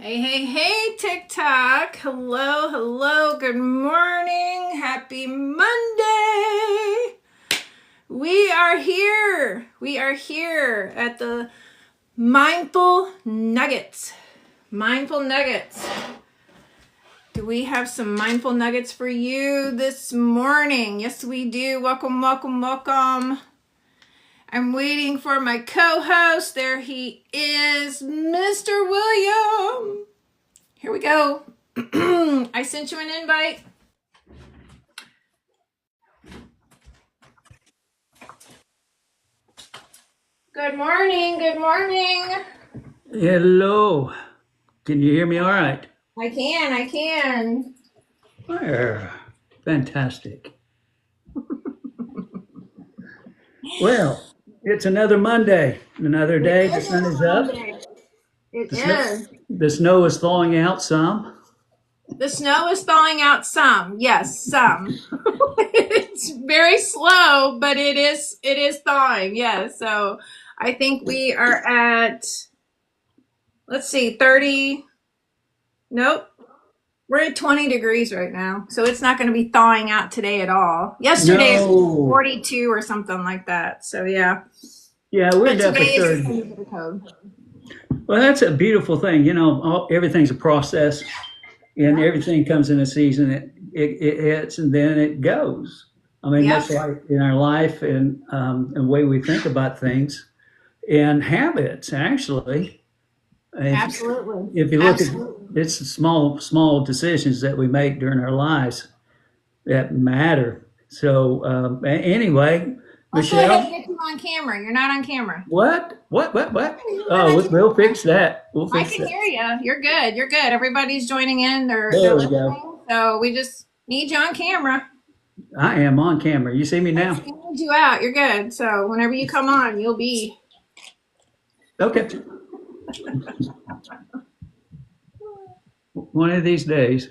Hey, hey, hey, TikTok. Hello, hello. Good morning. Happy Monday. We are here. We are here at the Mindful Nuggets. Mindful Nuggets. Do we have some mindful nuggets for you this morning? Yes, we do. Welcome, welcome, welcome. I'm waiting for my co-host. There he is, Mr. William. Here we go. I sent you an invite. Good morning. Good morning. Hello. Can you hear me all right? I can. There. Fantastic. Well, it's another Monday, another day. The sun is up. It The snow, is. the snow is thawing out some. The snow is thawing out some. Yes, some. It's very slow, but it is thawing. Yes. So I think we are at, let's see, 30. Nope. We're at 20 degrees right now. So it's not going to be thawing out today at all. Yesterday it was No. 42 or something like that. So yeah. Yeah, we're But down today to is 30. just under the code. Well, that's a beautiful thing. You know, everything's a process and Yeah. everything comes in a season. It hits and then it goes. I mean, Yeah. that's like in our life and the way we think about things and habits, actually. Absolutely. If you look at Absolutely. it's the small decisions that we make during our lives that matter. So anyway, Let's go ahead and Michelle, get you on camera. You're not on camera. what? You're not Oh, on we'll camera. fix that. We'll I fix can that. hear you. You're good. You're good. Everybody's joining in. They're There we go. listening. So we just need you on camera. I am on camera. You see me I now? scanned you out. You're good. So whenever you come on, you'll be. Okay. One of these days,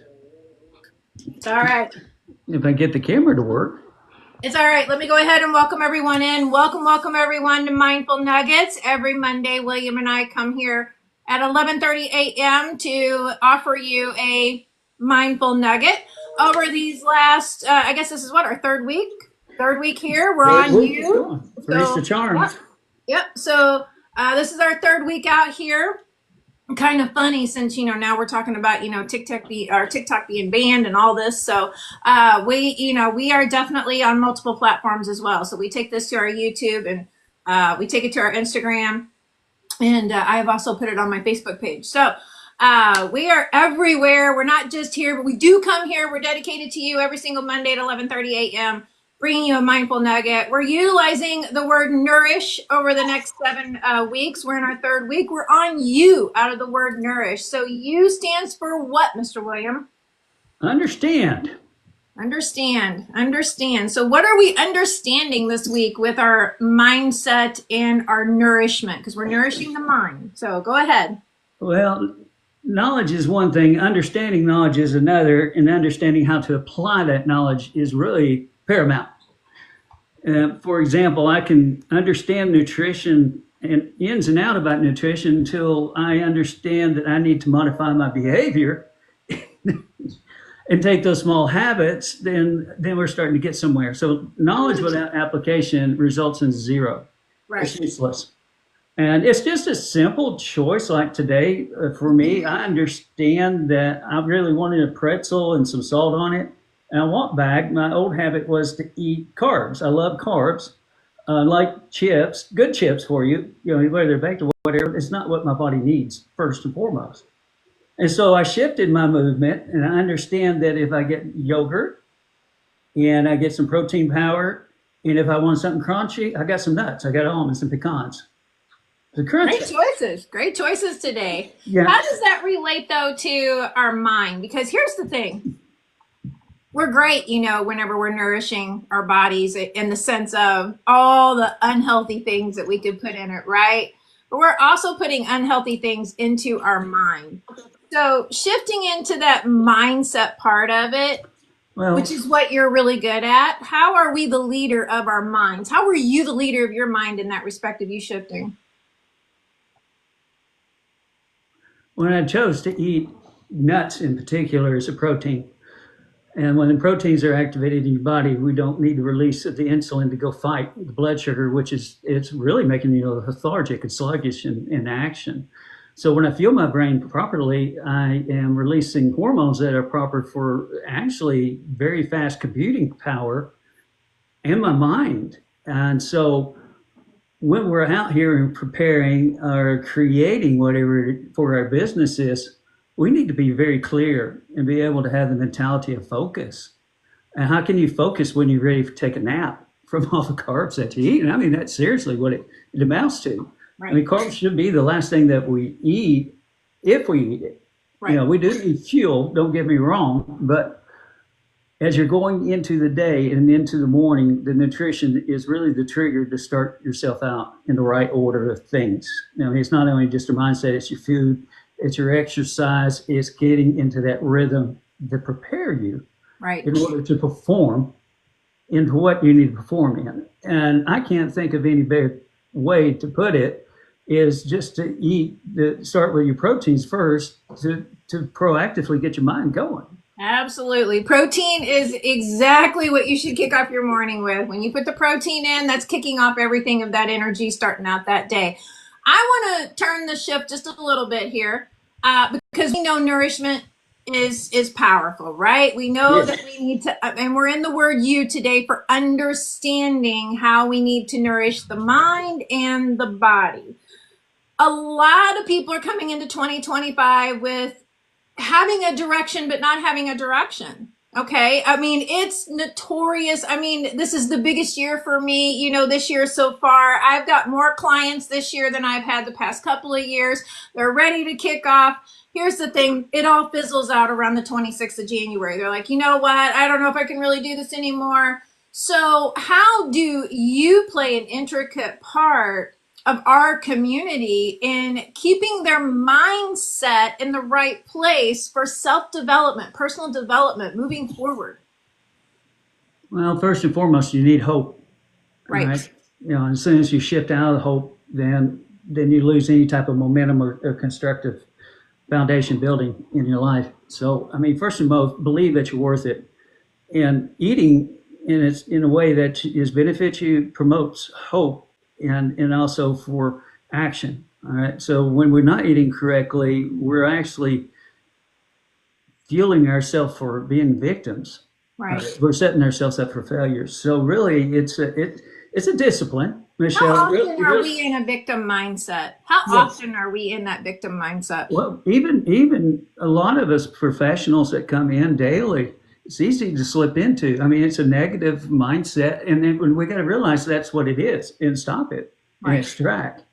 It's all right. if I get the camera to work. It's all right. Let me go ahead and welcome everyone in. Welcome everyone to Mindful Nuggets. Every Monday, William and I come here at 11:30 a.m. to offer you a mindful nugget. Over these last, I guess this is what, our third week? Third week here. We're Third on week is you. gone. Three's the So, charm. yep. So this is our third week out here. Kind of funny since now we're talking about TikTok being banned and all this. So we are definitely on multiple platforms as well. So we take this to our YouTube and we take it to our Instagram, and I have also put it on my Facebook page. So we are everywhere. We're not just here, but we do come here. We're dedicated to you every single Monday at 11:30 a.m. bringing you a mindful nugget. We're utilizing the word nourish over the next 7 weeks. We're in our third week. We're on you out of the word nourish. So you stands for what, Mr. William? Understand. Understand. So what are we understanding this week with our mindset and our nourishment? Because we're nourishing the mind. So go ahead. Well, knowledge is one thing, understanding knowledge is another, and understanding how to apply that knowledge is really paramount. For example, I can understand nutrition and ins and out about nutrition until I understand that I need to modify my behavior and take those small habits, then we're starting to get somewhere. So knowledge without application results in zero. It's Right. useless. And it's just a simple choice like today for me. I understand that I really wanted a pretzel and some salt on it. And I walked back. My old habit was to eat carbs. I love carbs, like chips, good chips for you, whether they're baked or whatever. It's not what my body needs, first and foremost. And so I shifted my movement, and I understand that if I get yogurt and I get some protein powder, and if I want something crunchy, I got some nuts. I got almonds and pecans. The Great crunch. choices. Great choices today. Yeah. How does that relate though to our mind? Because here's the thing. We're great, whenever we're nourishing our bodies in the sense of all the unhealthy things that we could put in it, right? But we're also putting unhealthy things into our mind. So shifting into that mindset part of it, Well, which is what you're really good at, how are we the leader of our minds? How were you the leader of your mind in that respect of you shifting? when I chose to eat nuts in particular as a protein, and when the proteins are activated in your body, we don't need to release the insulin to go fight the blood sugar, which is it's really making you lethargic and sluggish in action. So when I fuel my brain properly, I am releasing hormones that are proper for actually very fast computing power in my mind. And so when we're out here and preparing or creating whatever for our business is, we need to be very clear and be able to have the mentality of focus. And how can you focus when you're ready to take a nap from all the carbs that you eat? And I mean, that's seriously what it amounts to. I Right. mean, carbs should be the last thing that we eat if we eat it. You Right. know, we do need fuel, don't get me wrong, but as you're going into the day and into the morning, the nutrition is really the trigger to start yourself out in the right order of things. I mean, it's not only just your mindset, it's your food, it's your exercise, it's getting into that rhythm to prepare you Right. in order to perform into what you need to perform in. And I can't think of any better way to put it is just to start with your proteins first to proactively get your mind going. Absolutely. Protein is exactly what you should kick off your morning with. When you put the protein in, that's kicking off everything of that energy starting out that day. I want to turn the shift just a little bit here because we know nourishment is powerful, right? We know Yes. that we need to, and we're in the word you today for understanding how we need to nourish the mind and the body. A lot of people are coming into 2025 with having a direction but not having a direction. Okay, I mean, it's notorious. I mean, this is the biggest year for me, this year so far. I've got more clients this year than I've had the past couple of years. They're ready to kick off. Here's the thing, it all fizzles out around the 26th of January. They're like, you know what, I don't know if I can really do this anymore. So how do you play an intricate part of our community in keeping their mindset in the right place for self-development, personal development, moving forward? Well, first and foremost, you need hope. All Right. right. You know, as soon as you shift out of hope, then you lose any type of momentum or constructive foundation building in your life. So, I mean, first and most, believe that you're worth it. And eating in a way that is benefits you promotes hope and also for action. All right. So when we're not eating correctly, we're actually fueling ourselves for being victims. Right. We're setting ourselves up for failures. So really, it's a discipline, How Michelle. often are we in a victim mindset? How Yes. often are we in that victim mindset? Well, even a lot of us professionals that come in daily, it's easy to slip into. I mean, it's a negative mindset, and then we got to realize that's what it is, and stop it and Right. extract.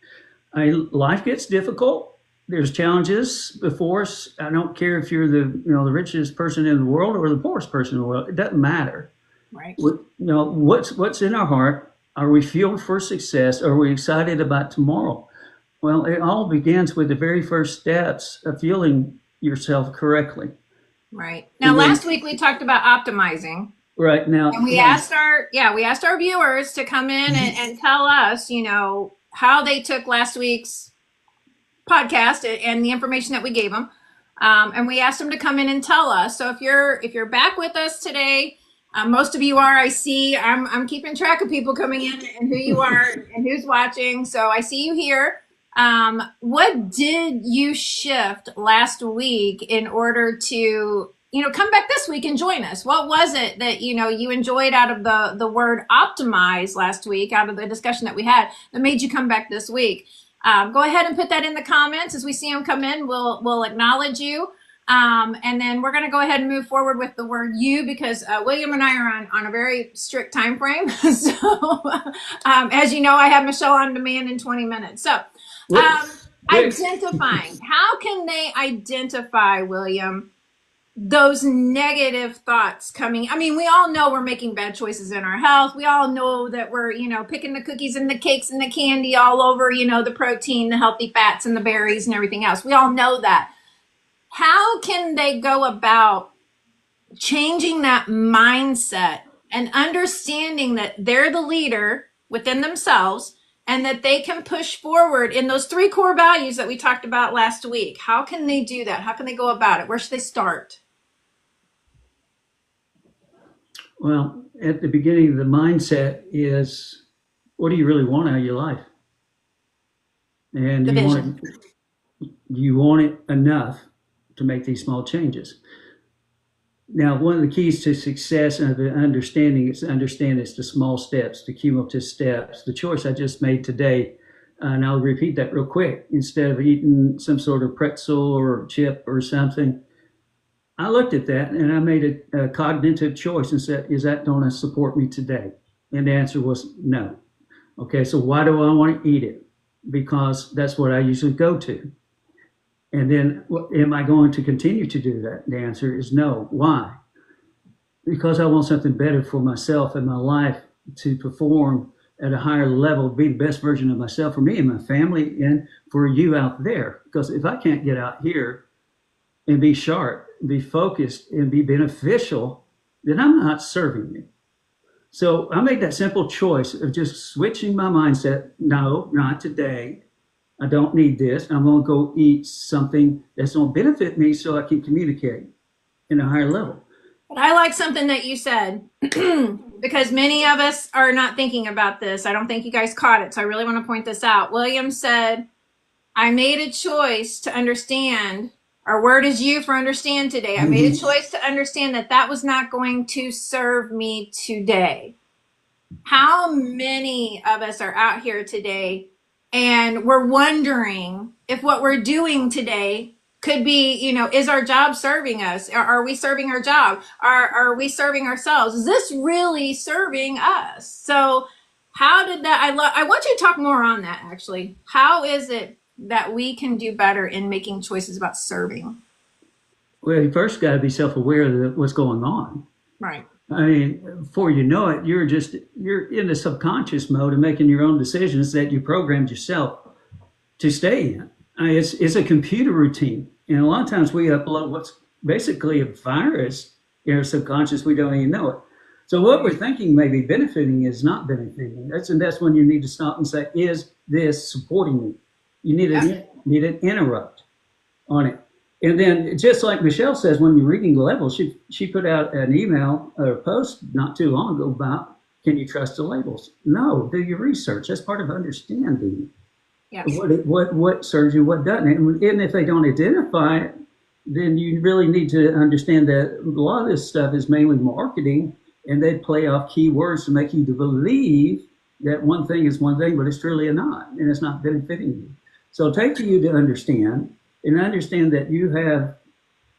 I mean, life gets difficult. There's challenges before us. I don't care if you're the richest person in the world or the poorest person in the world. It doesn't matter. Right. What's in our heart? Are we fueled for success? Are we excited about tomorrow? Well, it all begins with the very first steps of fueling yourself correctly. Right. Now, And then last week we talked about optimizing. right now, And we asked our viewers to come in and tell us, how they took last week's podcast and the information that we gave them. And we asked them to come in and tell us. So if you're back with us today, most of you are. I see. I'm keeping track of people coming in and who you are and who's watching. So I see you here. What did you shift last week in order to come back this week and join us? What was it that you enjoyed out of the word optimize last week, out of the discussion that we had, that made you come back this week? Go ahead and put that in the comments. As we see them come in, we'll acknowledge you. And then we're going to go ahead and move forward with the word you, because William and I are on a very strict time frame. So as you know, I have Michelle on demand in 20 minutes. So identifying, how can they identify, William, those negative thoughts coming? I mean, we all know we're making bad choices in our health. We all know that we're, picking the cookies and the cakes and the candy all over, the protein, the healthy fats and the berries and everything else. We all know that. How can they go about changing that mindset and understanding that they're the leader within themselves and that they can push forward in those three core values that we talked about last week. How can they do that? How can they go about it? Where should they start? Well, at the beginning, the mindset is, what do you really want out of your life? And The vision. you want it enough to make these small changes. Now, one of the keys to success and the understanding is to understand it's the small steps, the cumulative steps. The choice I just made today, and I'll repeat that real quick. Instead of eating some sort of pretzel or chip or something, I looked at that and I made a cognitive choice and said, is that going to support me today? And the answer was no. Okay, so why do I want to eat it? Because that's what I usually go to. And then, am I going to continue to do that? The answer is no. Why? Because I want something better for myself and my life, to perform at a higher level, be the best version of myself for me and my family and for you out there. Because if I can't get out here and be sharp, be focused, and be beneficial, then I'm not serving you. So I made that simple choice of just switching my mindset. No, not today. I don't need this. I'm going to go eat something that's going to benefit me so I can communicate in a higher level. But I like something that you said because many of us are not thinking about this. I don't think you guys caught it. So I really want to point this out. William said, I made a choice to understand. Our word is you for understand today. I made a choice to understand that that was not going to serve me today. How many of us are out here today and we're wondering if what we're doing today could be, is our job serving us? Are we serving our job? Are we serving ourselves? Is this really serving us? So how did that, I want you to talk more on that actually. How is it that we can do better in making choices about serving? Well, you first got to be self-aware of what's going on. Right. I mean, before you know it, you're in the subconscious mode of making your own decisions that you programmed yourself to stay in. I mean, it's a computer routine. And a lot of times we upload what's basically a virus in our subconscious. We don't even know it. So what we're thinking may be benefiting is not benefiting. That's when you need to stop and say, is this supporting me? You need an interrupt on it. And then, just like Michelle says, when you're reading the labels, she put out an email or a post not too long ago about, can you trust the labels? No, do your research. That's part of understanding. Yes. What serves you, what doesn't. And if they don't identify it, then you really need to understand that a lot of this stuff is mainly marketing, and they play off keywords to make you to believe that one thing is one thing, but it's truly not, and it's not benefiting you. So take to you to understand, and understand that you have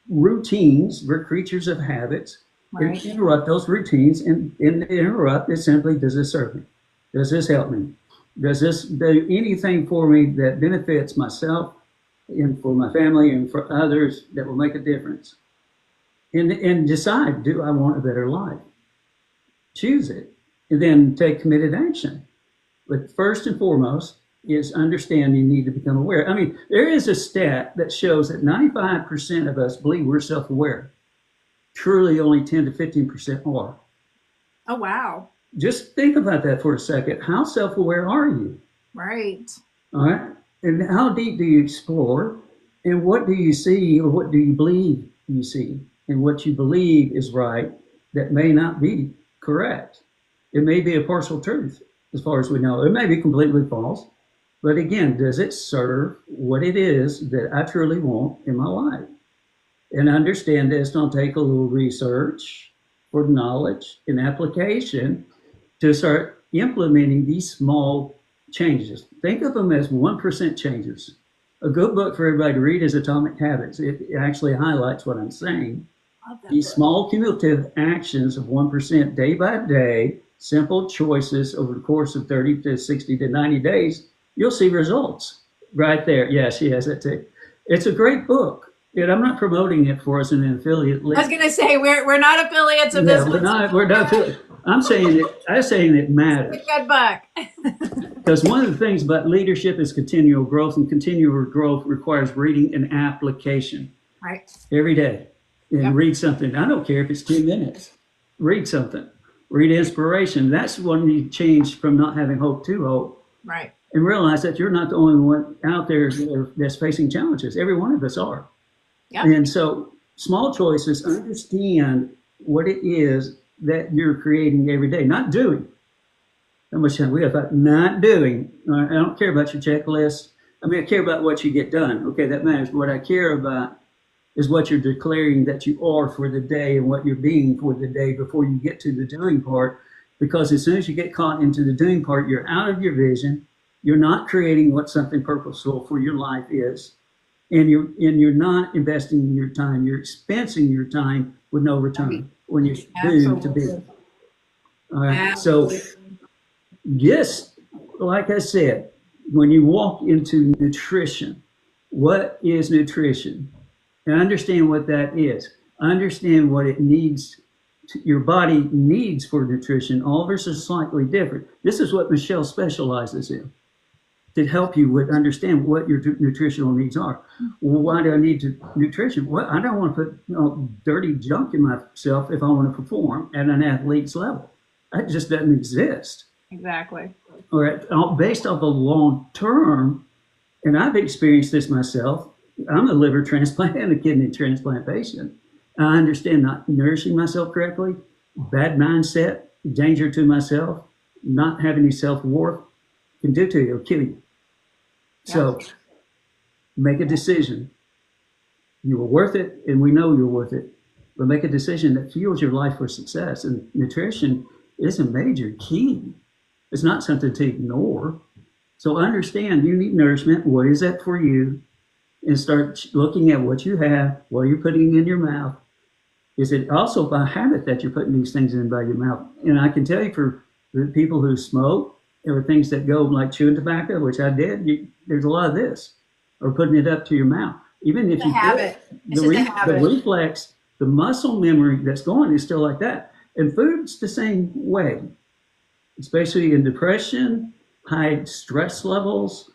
routines. We're creatures of habits. Right. And interrupt those routines, and in the interrupt is simply, does this serve me? Does this help me? Does this do anything for me that benefits myself and for my family and for others that will make a difference? And decide, do I want a better life? Choose it, and then take committed action. But first and foremost is understand you need to become aware. I mean, there is a stat that shows that 95% of us believe we're self-aware. Truly only 10 to 15% are. Oh, wow. Just think about that for a second. How self-aware are you? Right. All right. And how deep do you explore? And what do you see, or what do you believe you see? And what you believe is right that may not be correct. It may be a partial truth, as far as we know. It may be completely false. But again, does it serve what it is that I truly want in my life? And understand that it's going to take a little research for knowledge and application to start implementing these small changes. Think of them as 1% changes. A good book for everybody to read is Atomic Habits. It actually highlights what I'm saying. These small cumulative actions of 1% day by day, simple choices over the course of 30 to 60 to 90 days, you'll see results right there. Yes, she has it too. It's a great book. And I'm not promoting it for us in an affiliate link. I was going to say, we're not affiliates of this one. We're not affiliates. I'm saying it matters. It's a good book. Because one of the things about leadership is continual growth, and continual growth requires reading and application. Right. Every day. And read something. I don't care if it's 2 minutes. Read something. Read inspiration. That's when you change from not having hope to hope. Right. and realize that you're not the only one out there that's facing challenges. Every one of us are. Yep. And so, small choices, understand what it is that you're creating every day, not doing. How much time we have about not doing. I don't care about your checklist. I mean, I care about what you get done. Okay, that matters. What I care about is what you're declaring that you are for the day and what you're being for the day before you get to the doing part. Because as soon as you get caught into the doing part, you're out of your vision. You're not creating what something purposeful for your life is, and you're not investing in your time. You're expensing your time with no return when you're doomed to be. Absolutely. All right. So Absolutely. just like I said, when you walk into nutrition, what is nutrition? And understand what that is. Understand what it needs. Your body needs for nutrition. All of us are slightly different. This is what Michelle specializes in to help you with understand what your nutritional needs are. Well, why do I need nutrition? Well, I don't want to put dirty junk in myself if I want to perform at an athlete's level. That just doesn't exist. Exactly. All right, based off the long term, and I've experienced this myself. I'm a liver transplant and a kidney transplant patient. I understand not nourishing myself correctly, bad mindset, danger to myself, not having any self worth can do to you, it'll kill you. Yep. So make a decision. You are worth it, and we know you're worth it. But make a decision that fuels your life for success. And nutrition is a major key. It's not something to ignore. So understand you need nourishment. What is that for you? And start looking at what you have, what you're putting in your mouth. Is it also by habit that you're putting these things in by your mouth? And I can tell you for the people who smoke, there are things that go like chewing tobacco, which I did. There's a lot of this, or putting it up to your mouth. Even if It's a you do habit. it, It's just a the habit. reflex, the muscle memory that's going is still like that. And food's the same way, especially in depression, high stress levels.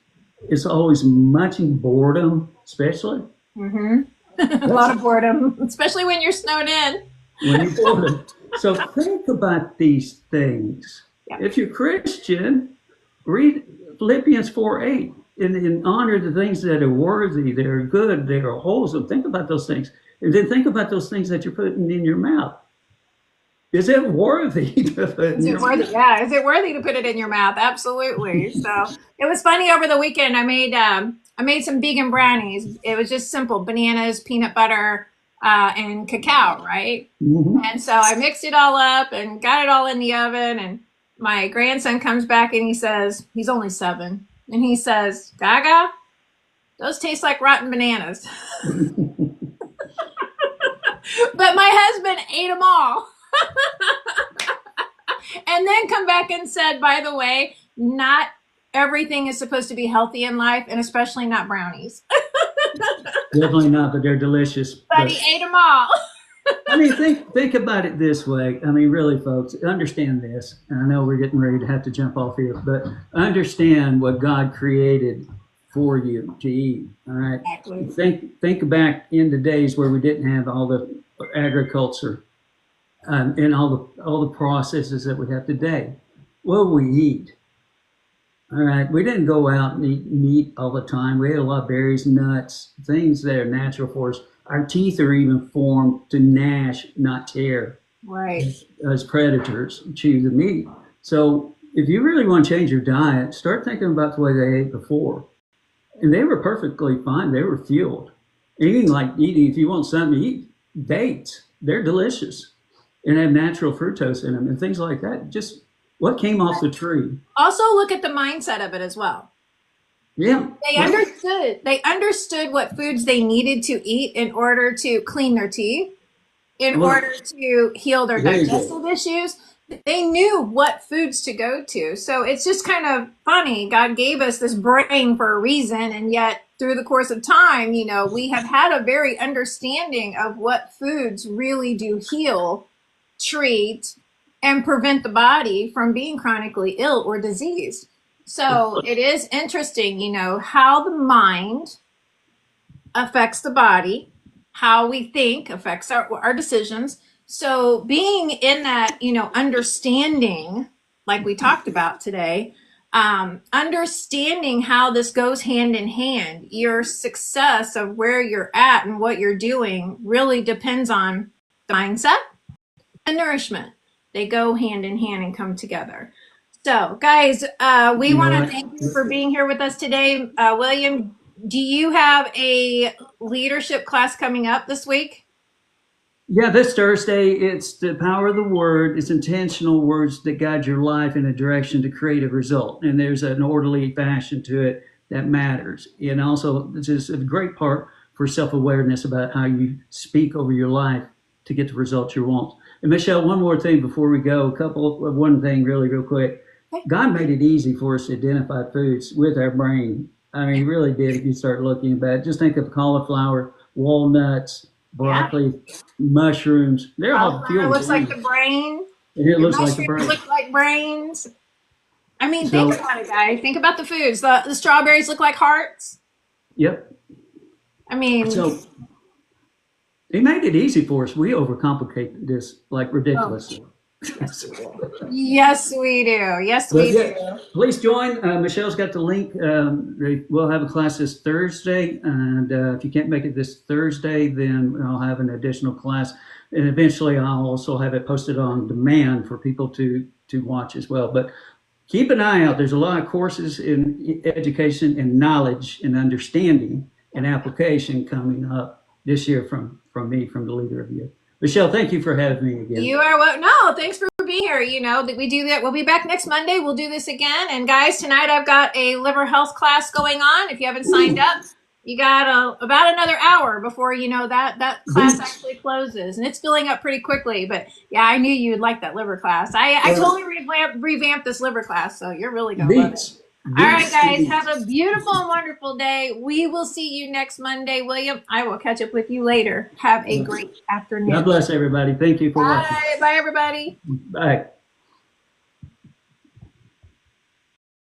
It's always munching boredom, especially. Mm-hmm. A lot of boredom, especially when you're snowed in. When you're bored. So think about these things. Yeah. If you're Christian, read Philippians 4:8 and honor the things that are worthy, that are good, that are wholesome. Think about those things. And then think about those things that you're putting in your mouth. Is it worthy to put in Is your it worthy? mouth? Yeah. Is it worthy to put it in your mouth? Absolutely. So it was funny over the weekend. I made some vegan brownies. It was just simple bananas, peanut butter, and cacao, right? Mm-hmm. And so I mixed it all up and got it all in the oven. And my grandson comes back and he says, he's only 7. And he says, Gaga, those taste like rotten bananas. But my husband ate them all. And then come back and said, by the way, not everything is supposed to be healthy in life, and especially not brownies. Definitely not, but they're delicious. But But he ate them all. I mean, think about it this way. I mean, really, folks, understand this. And I know we're getting ready to have to jump off here, but understand what God created for you to eat. All right. Exactly. Think back in the days where we didn't have all the agriculture and all the processes that we have today. What we eat. All right. We didn't go out and eat meat all the time. We had a lot of berries, nuts, things that are natural for us. Our teeth are even formed to gnash, not tear, Right. as predators chew the meat. So if you really want to change your diet, start thinking about the way they ate before. And they were perfectly fine. They were fueled. Eating, if you want something to eat, dates. They're delicious and have natural fructose in them and things like that. Just what came off the tree. Also, look at the mindset of it as well. Yeah. They Well, understood. They understood what foods they needed to eat in order to clean their teeth, in well, order to heal their there you go. digestive issues. They knew what foods to go to. So it's just kind of funny. God gave us this brain for a reason. And yet, through the course of time, we have had a very understanding of what foods really do heal, treat, and prevent the body from being chronically ill or diseased. So it is interesting, how the mind affects the body, how we think affects our decisions. So being in that, understanding, like we talked about today, Understanding how this goes hand in hand. Your success of where you're at and what you're doing really depends on the mindset and nourishment. They go hand in hand and come together. So, guys, we You know want to what? thank you for being here with us today. William, do you have a leadership class coming up this week? Yeah, this Thursday, it's the power of the word. It's intentional words that guide your life in a direction to create a result. And there's an orderly fashion to it that matters. And also, this is a great part for self awareness about how you speak over your life to get the results you want. And Michelle, one more thing before we go, one thing really, real quick. God made it easy for us to identify foods with our brain. I mean, he really did. If you start looking at it, just think of cauliflower, walnuts, Yeah. broccoli, mushrooms. They're all Cauliflower fuel of the looks like the brain. brain. And it Your looks like the mushrooms brain. look like brains. I mean, think So, about it, guys. Think about the foods. The strawberries look like hearts. yep. I mean, So he made it easy for us. We overcomplicate this like oh, ridiculously. yes, we do. Yes, we do. Yes, But we yeah, do. please join. Michelle's got the link. We'll have a class this Thursday, and if you can't make it this Thursday, then I'll have an additional class, and eventually I'll also have it posted on demand for people to watch as well. But keep an eye out. There's a lot of courses in education and knowledge and understanding and application coming up this year from me, from the leader of you. Michelle, thank you for having me again. You are what? No, thanks for being here. You know that we do that. We'll be back next Monday. We'll do this again. And guys, tonight I've got a liver health class going on. If you haven't signed up, you got about another hour before you know that class actually closes, and it's filling up pretty quickly. But yeah, I knew you would like that liver class. I totally revamped this liver class, so you're really gonna love it. Beats. All right, Beats. guys, have a beautiful and wonderful day. We will see you next Monday. William, I will catch up with you later. Have a great God afternoon. bless everybody. Thank you for watching. Bye. Bye, everybody. Bye.